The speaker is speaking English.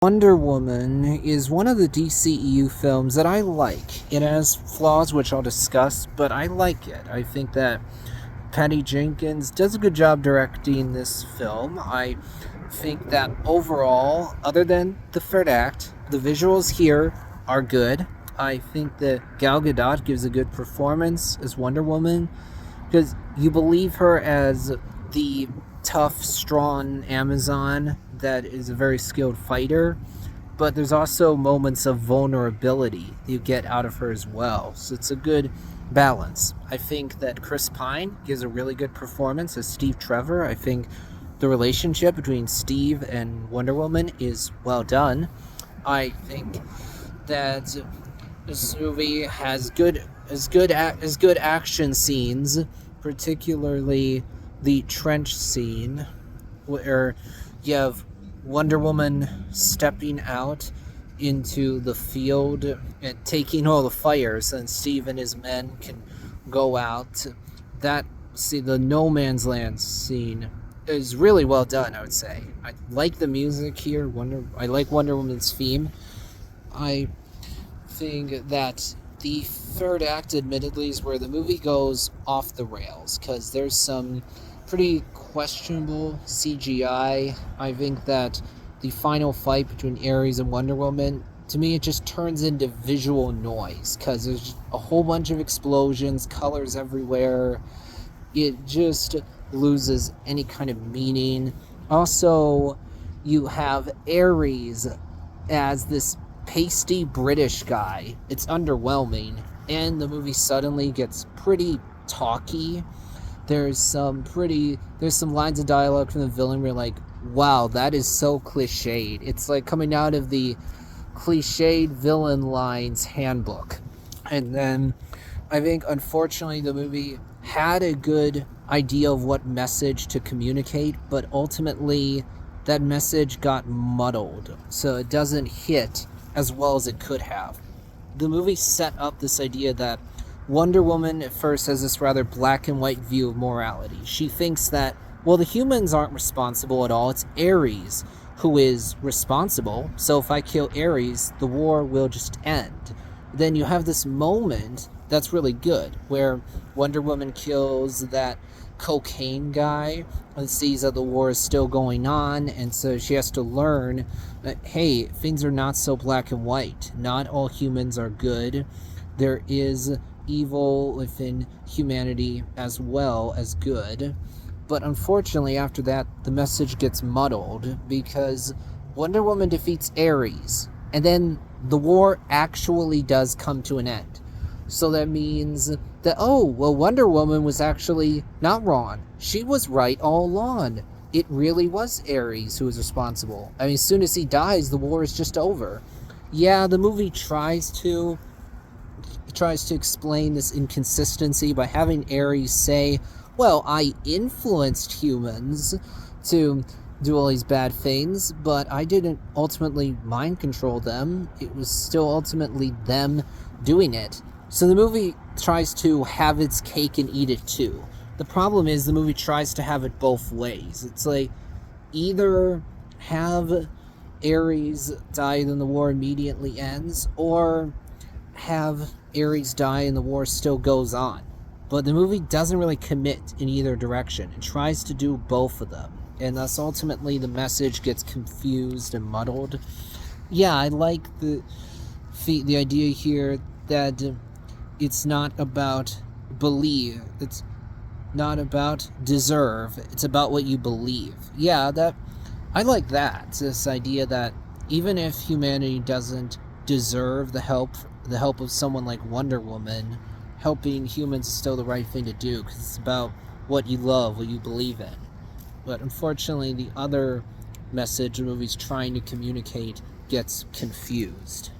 Wonder Woman is one of the DCEU films that I like. It has flaws, which I'll discuss, but I like it. I think that Patty Jenkins does a good job directing this film. I think that overall, other than the third act, the visuals here are good. I think that Gal Gadot gives a good performance as Wonder Woman because you believe her as the tough, strong Amazon that is a very skilled fighter, but there's also moments of vulnerability you get out of her as well. So it's a good balance. I think that Chris Pine gives a really good performance as Steve Trevor. I think the relationship between Steve and Wonder Woman is well done. I think that this movie has good action scenes, particularly the trench scene where you have Wonder Woman stepping out into the field and taking all the fires, and Steve and his men can go out. The no man's land scene is really well done, I would say. I like the music here. I like Wonder Woman's theme. I think that the third act, admittedly, is where the movie goes off the rails because there's some pretty questionable CGI. I think that the final fight between Ares and Wonder Woman, to me, it just turns into visual noise because there's a whole bunch of explosions, colors everywhere. It just loses any kind of meaning. Also, you have Ares as this pasty British guy. It's underwhelming, and the movie suddenly gets pretty talky. There's some lines of dialogue from the villain where you're like, wow, that is so cliched. It's like coming out of the cliched villain lines handbook. And then I think, unfortunately, the movie had a good idea of what message to communicate, but ultimately that message got muddled, so it doesn't hit as well as it could have. The movie set up this idea that Wonder Woman at first has this rather black and white view of morality. She thinks that, well, the humans aren't responsible at all. It's Ares who is responsible. So if I kill Ares, the war will just end. Then you have this moment that's really good where Wonder Woman kills that cocaine guy and sees that the war is still going on, and so she has to learn that, hey, things are not so black and white. Not all humans are good. There is evil within humanity as well as good. But unfortunately, after that, the message gets muddled because Wonder Woman defeats Ares, and then the war actually does come to an end. So that means that, oh, well, Wonder Woman was actually not wrong. She was right all along. It really was Ares who was responsible. I mean, as soon as he dies, the war is just over. Yeah, the movie tries to explain this inconsistency by having Ares say, well, I influenced humans to do all these bad things, but I didn't ultimately mind control them. It was still ultimately them doing it. So the movie tries to have its cake and eat it too. The problem is the movie tries to have it both ways. It's like, either have Ares die and the war immediately ends, or have Ares die and the war still goes on. But the movie doesn't really commit in either direction. It tries to do both of them, and thus ultimately the message gets confused and muddled. Yeah, I like the idea here that it's not about believe. It's not about deserve. It's about what you believe. Yeah, I like that. This idea that even if humanity doesn't deserve the help of someone like Wonder Woman, helping humans is still the right thing to do because it's about what you love, what you believe in. But unfortunately, the other message the movie's trying to communicate gets confused.